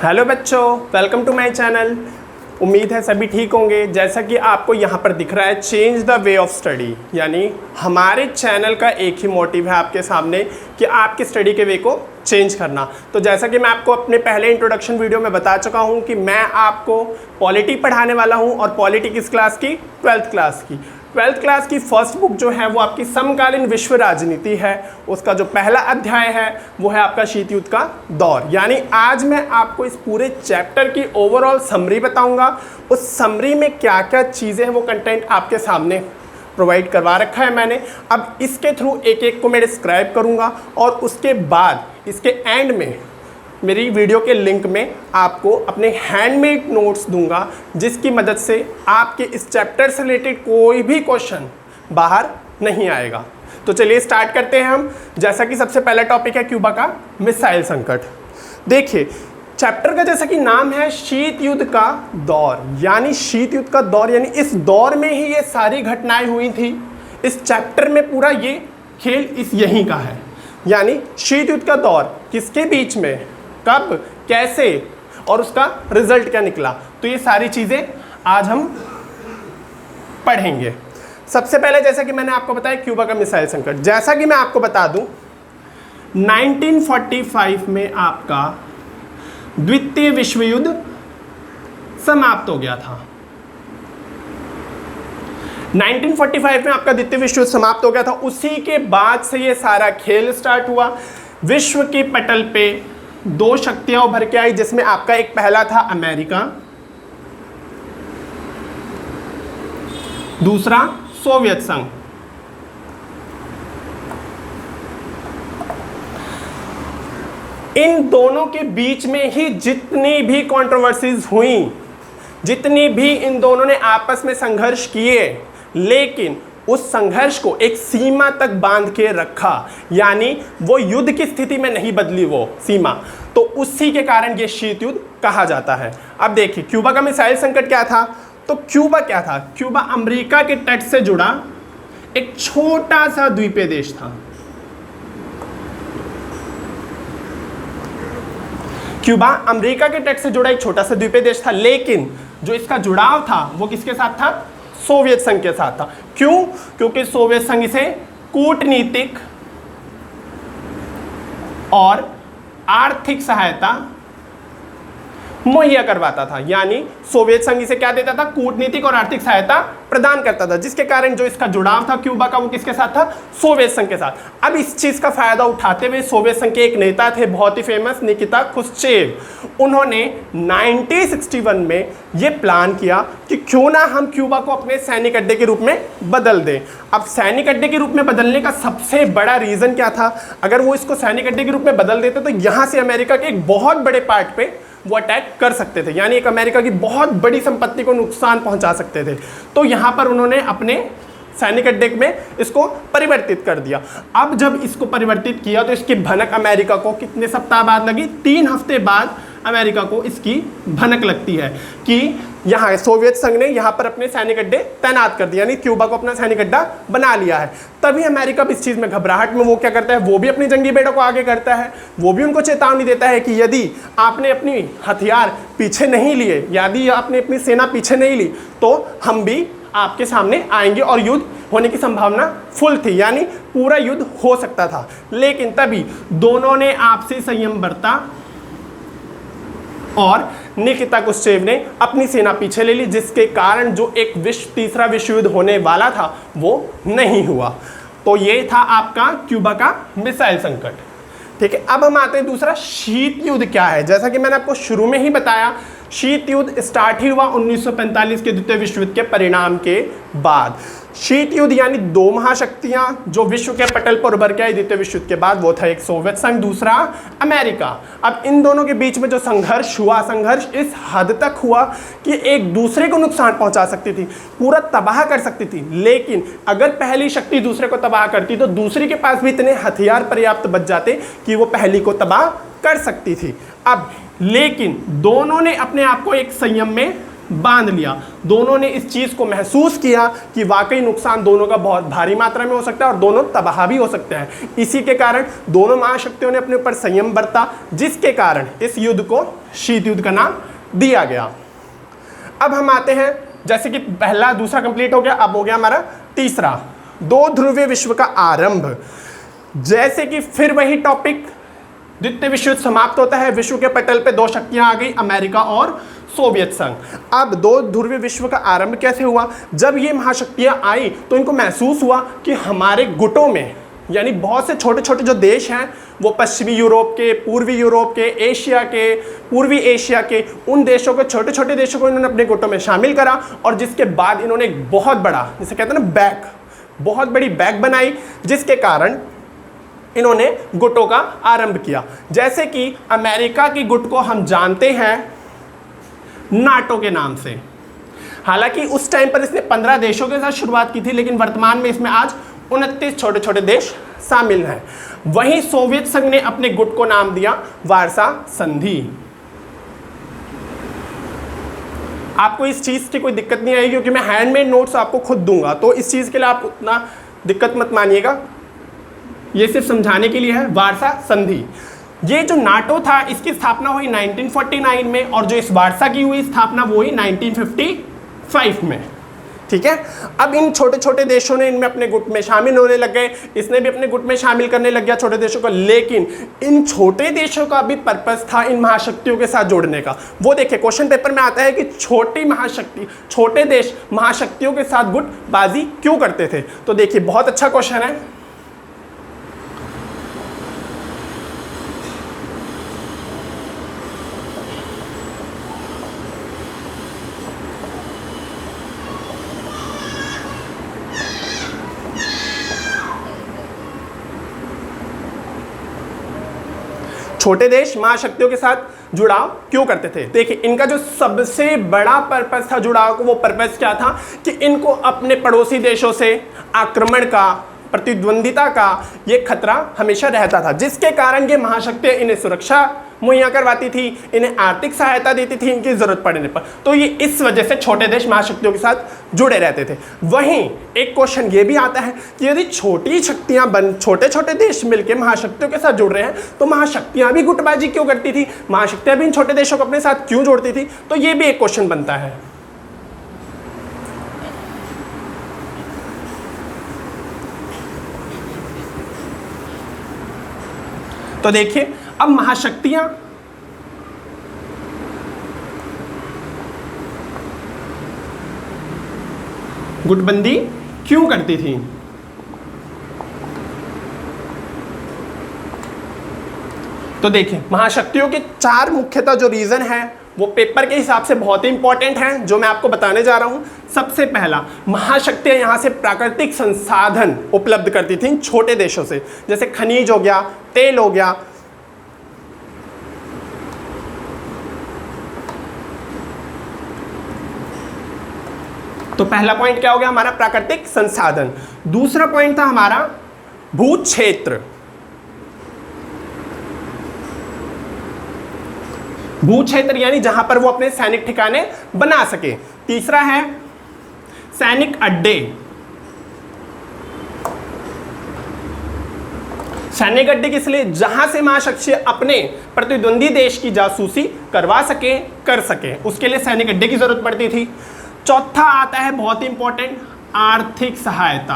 Hello बच्चों, welcome to my channel. उम्मीद है सभी ठीक होंगे। जैसा कि आपको यहाँ पर दिख रहा है, change the way of study, यानी हमारे चैनल का एक ही मोटिव है आपके सामने कि आपकी स्टडी के वे को चेंज करना। तो जैसा कि मैं आपको अपने पहले इंट्रोडक्शन वीडियो में बता चुका हूँ कि मैं आपको पॉलिटी पढ़ाने वाला हूँ, और पॉलिटी किस क्लास की? 12th क्लास की। 12th क्लास की फर्स्ट बुक जो है वो आपकी समकालीन विश्व राजनीति है। उसका जो पहला अध्याय है वो है आपका शीत युद्ध का दौर। यानी आज मैं आपको इस पूरे चैप्टर की ओवरऑल समरी बताऊंगा। उस समरी में क्या क्या चीज़ें हैं वो कंटेंट आपके सामने प्रोवाइड करवा रखा है मैंने। अब इसके थ्रू एक एक को मैं डिस्क्राइब करूंगा, और उसके बाद इसके एंड में मेरी वीडियो के लिंक में आपको अपने हैंडमेड नोट्स दूंगा, जिसकी मदद से आपके इस चैप्टर से रिलेटेड कोई भी क्वेश्चन बाहर नहीं आएगा। तो चलिए स्टार्ट करते हैं हम। जैसा कि सबसे पहला टॉपिक है क्यूबा का मिसाइल संकट। देखिए, चैप्टर का जैसा कि नाम है शीत युद्ध का दौर, यानी शीत युद्ध का दौर, यानी इस दौर में ही ये सारी घटनाएं हुई थी। इस चैप्टर में पूरा ये खेल यहीं का है। यानी शीत युद्ध का दौर किसके बीच में, कब, कैसे, और उसका रिजल्ट क्या निकला, तो ये सारी चीज़ें आज हम पढ़ेंगे। सबसे पहले जैसा कि मैंने आपको बताया क्यूबा का मिसाइल संकट, जैसा कि मैं आपको बता दूं 1945 में आपका द्वितीय विश्व युद्ध समाप्त हो गया था। 1945 में आपका द्वितीय विश्व युद्ध समाप्त हो गया था। उसी के बाद से ये सारा खेल स्टार्ट हुआ। विश्व के पटल पे दो शक्तियां उभर के आई, जिसमें आपका एक पहला था अमेरिका, दूसरा सोवियत संघ। इन दोनों के बीच में ही जितनी भी कंट्रोवर्सीज हुई, जितनी भी इन दोनों ने आपस में संघर्ष किए, लेकिन उस संघर्ष को एक सीमा तक बांध के रखा, यानी वो युद्ध की स्थिति में नहीं बदली वो सीमा। तो उसी के कारण ये शीत युद्ध कहा जाता है। अब देखिए, क्यूबा का मिसाइल संकट क्या था? तो क्यूबा क्या था? क्यूबा अमेरिका के तट से जुड़ा एक छोटा सा द्वीपीय देश था। क्यूबा अमेरिका के तट से जुड़ा एक छोटा सा द्वीपीय देश था, लेकिन जो इसका जुड़ाव था वो किसके साथ था? सोवियत संघ के साथ था। क्यों? क्योंकि सोवियत संघ इसे कूटनीतिक और आर्थिक सहायता मुहैया करवाता था। यानी सोवियत संघ इसे क्या देता था? कूटनीतिक और आर्थिक सहायता प्रदान करता था, जिसके कारण जो इसका जुड़ाव था क्यूबा का वो किसके साथ था? सोवियत संघ के साथ। अब इस चीज का फायदा उठाते हुए सोवियत संघ के एक नेता थे बहुत ही फेमस, निकिता क्रुश्चेव। उन्होंने 1961 में ये प्लान किया कि क्यों ना हम क्यूबा को अपने सैनिक अड्डे के रूप में बदल दें। अब सैनिक अड्डे के रूप में बदलने का सबसे बड़ा रीजन क्या था? अगर वो इसको सैनिक अड्डे के रूप में बदल देते तो यहाँ से अमेरिका के एक बहुत बड़े पार्ट पे वो अटैक कर सकते थे, यानी एक अमेरिका की बहुत बड़ी संपत्ति को नुकसान पहुंचा सकते थे। तो यहाँ पर उन्होंने अपने सैनिक अड्डे में इसको परिवर्तित कर दिया। अब जब इसको परिवर्तित किया तो इसकी भनक अमेरिका को कितने सप्ताह बाद लगी? 3 हफ्ते बाद अमेरिका को इसकी भनक लगती है कि यहाँ सोवियत संघ ने यहाँ पर अपने सैनिक अड्डे तैनात कर दिया, यानी क्यूबा को अपना सैनिक अड्डा बना लिया है। तभी अमेरिका भी इस चीज़ में घबराहट में वो क्या करता है, वो भी अपनी जंगी बेड़ों को आगे करता है। वो भी उनको चेतावनी देता है कि यदि आपने अपनी हथियार पीछे नहीं लिए, यदि आपने अपनी सेना पीछे नहीं ली, तो हम भी आपके सामने आएंगे, और युद्ध होने की संभावना फुल थी, यानी पूरा युद्ध हो सकता था। लेकिन तभी दोनों ने आपसी संयम बरता और निकिता क्रुश्चेव ने अपनी सेना पीछे ले ली, जिसके कारण जो एक तीसरा विश्व युद्ध होने वाला था वो नहीं हुआ। तो ये था आपका क्यूबा का मिसाइल संकट। ठीक है, अब हम आते हैं दूसरा, शीत युद्ध क्या है। जैसा कि मैंने आपको शुरू में ही बताया, शीत युद्ध स्टार्ट ही हुआ 1945 के द्वितीय विश्व युद्ध के परिणाम के बाद। शीत युद्ध यानी दो महाशक्तियां जो विश्व के पटल पर उभर के आई द्वितीय विश्व युद्ध के बाद, वो था एक सोवियत संघ, दूसरा अमेरिका। अब इन दोनों के बीच में जो संघर्ष हुआ, संघर्ष इस हद तक हुआ कि एक दूसरे को नुकसान पहुंचा सकती थी, पूरा तबाह कर सकती थी। लेकिन अगर पहली शक्ति दूसरे को तबाह करती तो दूसरी के पास भी इतने हथियार पर्याप्त बच जाते कि वो पहली को तबाह कर सकती थी। अब लेकिन दोनों ने अपने आप को एक संयम में बांध लिया। दोनों ने इस चीज़ को महसूस किया कि वाकई नुकसान दोनों का बहुत भारी मात्रा में हो सकता है और दोनों तबाह भी हो सकते हैं। इसी के कारण दोनों महाशक्तियों ने अपने ऊपर संयम बरता, जिसके कारण इस युद्ध को शीत युद्ध का नाम दिया गया। अब हम आते हैं, जैसे कि पहला दूसरा कंप्लीट हो गया, अब हो गया हमारा तीसरा, दो ध्रुवीय विश्व का आरंभ। जैसे कि फिर वही टॉपिक, द्वितीय विश्व युद्ध समाप्त होता है, विश्व के पटल पे दो शक्तियां आ गई, अमेरिका और सोवियत संघ। अब दो ध्रुवीय विश्व का आरंभ कैसे हुआ? जब ये महाशक्तियां आई तो इनको महसूस हुआ कि हमारे गुटों में, यानी बहुत से छोटे छोटे जो देश हैं, वो पश्चिमी यूरोप के, पूर्वी यूरोप के, एशिया के, पूर्वी एशिया के, उन देशों को, छोटे छोटे देशों को इन्होंने अपने गुटों में शामिल करा। और जिसके बाद इन्होंने एक बहुत बड़ा, जिसे कहते हैं ना बैग, बहुत बड़ी बैग बनाई, जिसके कारण इन्होंने गुटों का आरंभ किया। जैसे कि अमेरिका की गुट को हम जानते हैं नाटो के नाम से। हालांकि उस टाइम पर इसने 15 देशों के साथ शुरुआत की थी, लेकिन वर्तमान में इसमें आज 29 छोटे छोटे देश शामिल हैं। वहीं सोवियत संघ ने अपने गुट को नाम दिया वार्सा संधि। आपको इस चीज़ की कोई दिक्कत नहीं आएगी क्योंकि मैं हैंडमेड नोट्स आपको खुद दूंगा, तो इस चीज़ के लिए आप उतना दिक्कत मत मानिएगा, ये सिर्फ समझाने के लिए है। वार्सा संधि, ये जो नाटो था इसकी स्थापना हुई 1949 में, और जो इस वार्सा की हुई स्थापना वो हुई 1955 में। ठीक है, अब इन छोटे छोटे देशों ने इनमें अपने गुट में शामिल होने लग गए, इसने भी अपने गुट में शामिल करने लग गया छोटे देशों को। लेकिन इन छोटे देशों का भी पर्पस था इन महाशक्तियों के साथ जोड़ने का। वो देखिए क्वेश्चन पेपर में आता है कि छोटी महाशक्ति, छोटे देश महाशक्तियों के साथ गुटबाजी क्यों करते थे? तो देखिए बहुत अच्छा क्वेश्चन है। छोटे देश महाशक्तियों के साथ जुड़ाव क्यों करते थे? देखिए इनका जो सबसे बड़ा पर्पस था जुड़ाव को, वो पर्पस क्या था कि इनको अपने पड़ोसी देशों से आक्रमण का, प्रतिद्वंदिता का ये खतरा हमेशा रहता था, जिसके कारण ये महाशक्तियाँ इन्हें सुरक्षा मुहैया करवाती थी, इन्हें आर्थिक सहायता देती थी इनकी ज़रूरत पड़ने पर। तो ये इस वजह से छोटे देश महाशक्तियों के साथ जुड़े रहते थे। वहीं एक क्वेश्चन ये भी आता है कि यदि छोटी शक्तियाँ छोटे छोटे देश मिलकर महाशक्तियों के साथ जुड़ रहे हैं तो महाशक्तियाँ भी गुटबाजी क्यों करती थी? महाशक्तियाँ भी इन छोटे देशों को अपने साथ क्यों जोड़ती थी? तो ये भी एक क्वेश्चन बनता है। तो देखिए अब महाशक्तियां गुटबंदी क्यों करती थी? तो देखिए महाशक्तियों के चार मुख्यतः जो रीजन है वो पेपर के हिसाब से बहुत ही इंपॉर्टेंट हैं, जो मैं आपको बताने जा रहा हूं। सबसे पहला, महाशक्तियां यहां से प्राकृतिक संसाधन उपलब्ध करती थी छोटे देशों से, जैसे खनिज हो गया, तेल हो गया। तो पहला पॉइंट क्या हो गया हमारा? प्राकृतिक संसाधन। दूसरा पॉइंट था हमारा भू क्षेत्र। भू क्षेत्र यानी जहां पर वो अपने सैनिक ठिकाने बना सके। तीसरा है सैनिक अड्डे। सैनिक अड्डे किस लिए? जहां से महाशक्ति अपने प्रतिद्वंदी देश की जासूसी करवा सके, कर सके, उसके लिए सैनिक अड्डे की जरूरत पड़ती थी। चौथा आता है बहुत ही इंपॉर्टेंट, आर्थिक सहायता।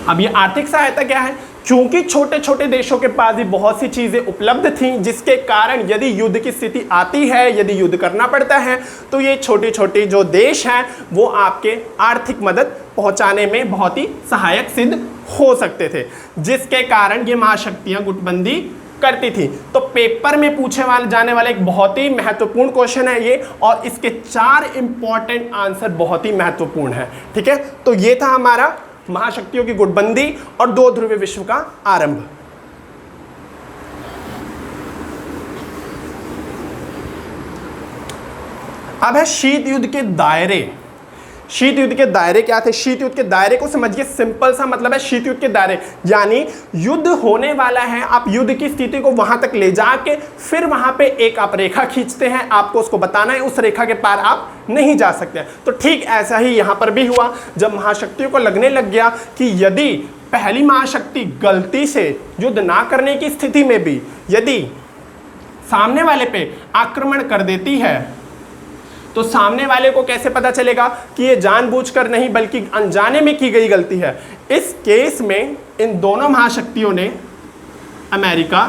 अब ये आर्थिक सहायता क्या है? क्योंकि छोटे छोटे देशों के पास भी बहुत सी चीजें उपलब्ध थीं, जिसके कारण यदि युद्ध की स्थिति आती है, यदि युद्ध करना पड़ता है, तो ये छोटे छोटे जो देश हैं वो आपके आर्थिक मदद पहुंचाने में बहुत ही सहायक सिद्ध हो सकते थे, जिसके कारण ये महाशक्तियां गुटबंदी करती थी। तो पेपर में पूछे जाने वाला एक बहुत ही महत्वपूर्ण क्वेश्चन है ये, और इसके 4 इंपॉर्टेंट आंसर बहुत ही महत्वपूर्ण है। ठीक है, तो ये था हमारा महाशक्तियों की गुटबंदी और दो ध्रुवीय विश्व का आरंभ। अब है शीत युद्ध के दायरे। शीत युद्ध के दायरे क्या थे? शीत युद्ध के दायरे को समझिए, सिंपल सा मतलब है शीत युद्ध के दायरे यानी युद्ध होने वाला है, आप युद्ध की स्थिति को वहां तक ले जाके फिर वहां पे एक आप रेखा खींचते हैं, आपको उसको बताना है, उस रेखा के पार आप नहीं जा सकते। तो ठीक ऐसा ही यहां पर भी हुआ, जब महाशक्तियों को लगने लग गया कि यदि पहली महाशक्ति गलती से युद्ध ना करने की स्थिति में भी यदि सामने वाले पे आक्रमण कर देती है तो सामने वाले को कैसे पता चलेगा कि ये जानबूझकर नहीं बल्कि अनजाने में की गई गलती है। इस केस में इन दोनों महाशक्तियों ने, अमेरिका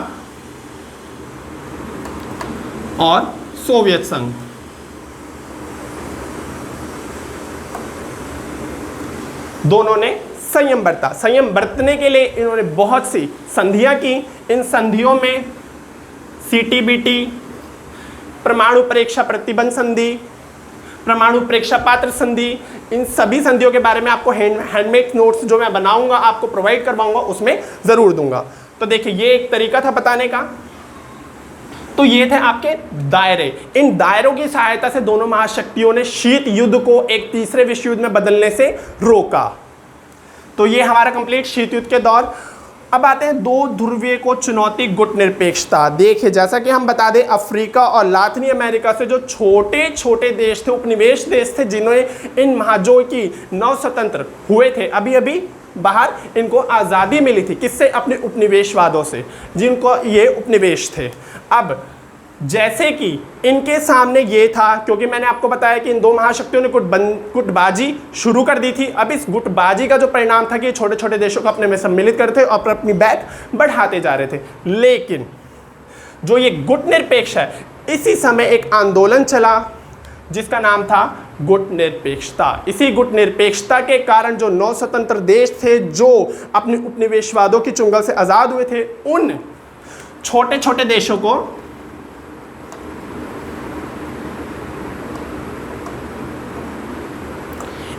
और सोवियत संघ, दोनों ने संयम बरता। संयम बरतने के लिए इन्होंने बहुत सी संधियां की। इन संधियों में CTBT, परमाणु परीक्षा प्रतिबंध संधि, परमाणु परीक्षा पात्र संधि, इन सभी संधियों के बारे में आपको हैंडमेड नोट्स जो मैं बनाऊंगा आपको प्रोवाइड करवाऊंगा उसमें ज़रूर दूंगा। तो देखिए ये एक तरीका था बताने का। तो ये थे आपके दायरे। इन दायरों की सहायता से दोनों महाशक्तियों ने शीत युद्ध को एक तीसरे विश्व युद्ध में बदलने से रोका। तो ये हमारा कंप्लीट शीत युद्ध के दौर। अब आते हैं दो ध्रुवीय को चुनौती, गुट निरपेक्षता। देखिए जैसा कि हम बता दें, अफ्रीका और लातिनी अमेरिका से जो छोटे छोटे देश थे, उपनिवेश देश थे, जिन्होंने इन महाजों की नव स्वतंत्र हुए थे, अभी अभी बाहर इनको आज़ादी मिली थी। किससे? अपने उपनिवेशवादों से, जिनको ये उपनिवेश थे। अब जैसे कि इनके सामने ये था, क्योंकि मैंने आपको बताया कि इन दो महाशक्तियों ने गुटबाजी शुरू कर दी थी। अब इस गुटबाजी का जो परिणाम था कि छोटे छोटे देशों को अपने में सम्मिलित करते थे और अपनी बैठ बढ़ाते जा रहे थे। लेकिन जो ये गुट निरपेक्ष है, इसी समय एक आंदोलन चला जिसका नाम था गुट निरपेक्षता। इसी गुट निरपेक्षता के कारण जो नौ स्वतंत्र देश थे, जो अपने उपनिवेशवादों की चुंगल से आज़ाद हुए थे, उन छोटे छोटे देशों को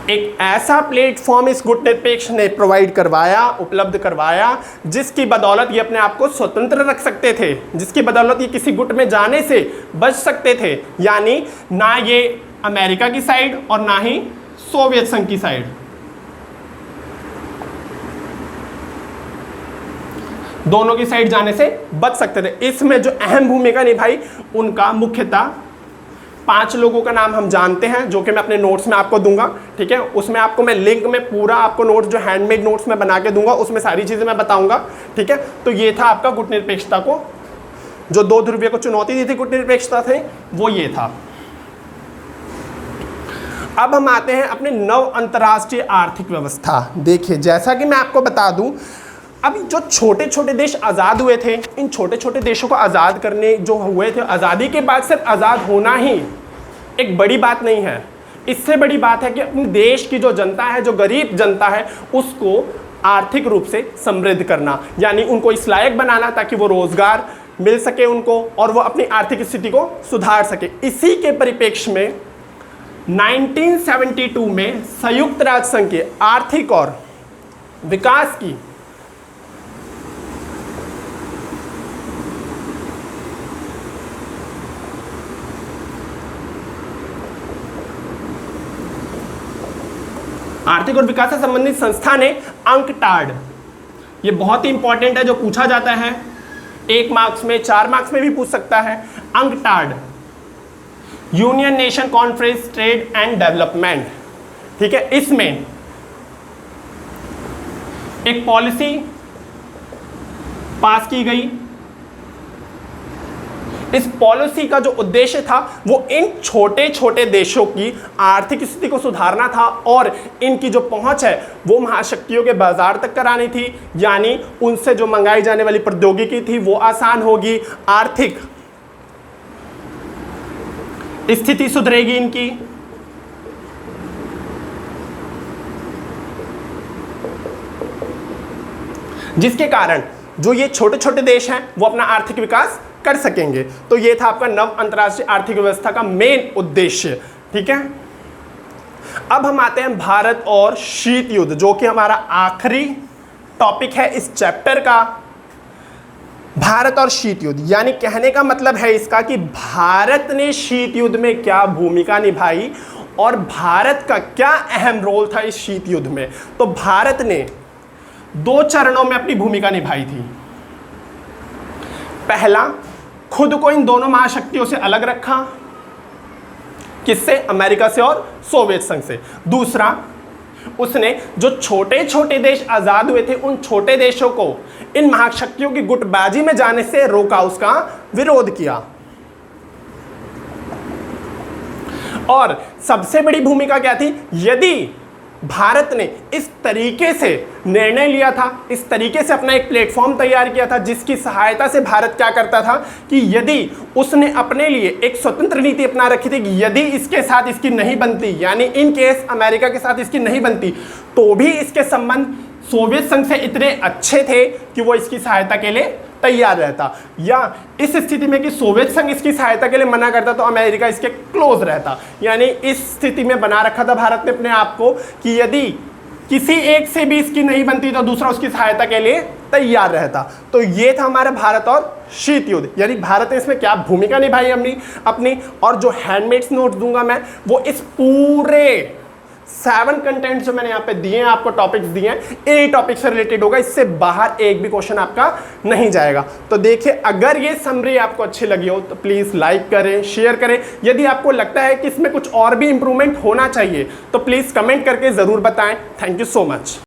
एक ऐसा प्लेटफॉर्म इस गुट निरपेक्ष ने प्रोवाइड करवाया, उपलब्ध करवाया, जिसकी बदौलत ये अपने आप को स्वतंत्र रख सकते थे, जिसकी बदौलत ये किसी गुट में जाने से बच सकते थे। यानी ना ये अमेरिका की साइड और ना ही सोवियत संघ की साइड, दोनों की साइड जाने से बच सकते थे। इसमें जो अहम भूमिका निभाई उनका मुख्यतः 5 लोगों का नाम हम जानते हैं, जो कि मैं अपने नोट्स में आपको दूंगा। ठीक है, उसमें आपको मैं लिंक में पूरा आपको नोट्स जो हैंडमेड नोट्स में बना के दूंगा, उसमें सारी चीज़ें मैं बताऊंगा। ठीक है, तो ये था आपका गुट निरपेक्षता को, जो दो ध्रुवीय को चुनौती दी थी गुट निरपेक्षता थे, वो ये था। अब हम आते हैं अपने नव अंतर्राष्ट्रीय आर्थिक व्यवस्था। देखिए जैसा कि मैं आपको बता दूं, अभी जो छोटे छोटे देश आज़ाद हुए थे, इन छोटे छोटे देशों को आज़ाद करने जो हुए थे, आज़ादी के बाद सिर्फ आज़ाद होना ही एक बड़ी बात नहीं है। इससे बड़ी बात है कि अपने देश की जो जनता है, जो गरीब जनता है, उसको आर्थिक रूप से समृद्ध करना, यानी उनको इस लायक बनाना ताकि वो रोज़गार मिल सके उनको और वो अपनी आर्थिक स्थिति को सुधार सके। इसी के परिप्रेक्ष्य में 1972 में संयुक्त राष्ट्र संघ के आर्थिक और विकास की आर्थिक और विकास से संबंधित संस्था ने अंकटाड, ये बहुत ही इंपॉर्टेंट है, जो पूछा जाता है 1 मार्क्स में, 4 मार्क्स में भी पूछ सकता है। UNCTAD, union nation conference trade and development. ठीक है, इसमें एक पॉलिसी पास की गई। इस पॉलिसी का जो उद्देश्य था वो इन छोटे छोटे देशों की आर्थिक स्थिति को सुधारना था और इनकी जो पहुंच है वो महाशक्तियों के बाजार तक करानी थी, यानी उनसे जो मंगाई जाने वाली प्रौद्योगिकी थी वो आसान होगी, आर्थिक स्थिति सुधरेगी इनकी। जिसके कारण जो ये छोटे छोटे देश हैं वो अपना आर्थिक विकास कर सकेंगे। तो ये था आपका नव अंतर्राष्ट्रीय आर्थिक व्यवस्था का मेन उद्देश्य। ठीक है, अब हम आते हैं भारत और शीत युद्ध, जो कि हमारा आखिरी टॉपिक है इस चैप्टर का। भारत और शीत युद्ध, यानी कहने का मतलब है इसका कि भारत ने शीत युद्ध में क्या भूमिका निभाई और भारत का क्या अहम रोल था इस शीत युद्ध में। तो भारत ने 2 चरणों में अपनी भूमिका निभाई थी। पहला, खुद को इन दोनों महाशक्तियों से अलग रखा, किससे? अमेरिका से और सोवियत संघ से। दूसरा, उसने जो छोटे छोटे देश आजाद हुए थे उन छोटे देशों को इन महाशक्तियों की गुटबाजी में जाने से रोका, उसका विरोध किया। और सबसे बड़ी भूमिका क्या थी? यदि भारत ने इस तरीके से निर्णय लिया था, इस तरीके से अपना एक प्लेटफॉर्म तैयार किया था जिसकी सहायता से भारत क्या करता था कि यदि उसने अपने लिए एक स्वतंत्र नीति अपना रखी थी कि यदि इसके साथ इसकी नहीं बनती, यानी इन केस अमेरिका के साथ इसकी नहीं बनती, तो भी इसके संबंध सोवियत संघ से इतने अच्छे थे कि वो इसकी सहायता के लिए तैयार रहता, या इस स्थिति में कि सोवियत संघ इसकी सहायता के लिए मना करता तो अमेरिका इसके क्लोज रहता। यानी इस स्थिति में बना रखा था भारत ने अपने आप को कि यदि किसी एक से भी इसकी नहीं बनती तो दूसरा उसकी सहायता के लिए तैयार रहता। तो ये था हमारा भारत और शीत युद्ध, यानी भारत ने इसमें क्या भूमिका निभाई अपनी। और जो हैंडमेड्स नोट्स दूंगा मैं, वो इस पूरे 7 कंटेंट जो मैंने यहाँ पे दिए हैं, आपको टॉपिक्स दिए हैं, ए टॉपिक से रिलेटेड होगा, इससे बाहर एक भी क्वेश्चन आपका नहीं जाएगा। तो देखिए, अगर ये समरी आपको अच्छी लगी हो तो प्लीज़ लाइक करें, शेयर करें। यदि आपको लगता है कि इसमें कुछ और भी इंप्रूवमेंट होना चाहिए तो प्लीज़ कमेंट करके ज़रूर बताएं। Thank you so much.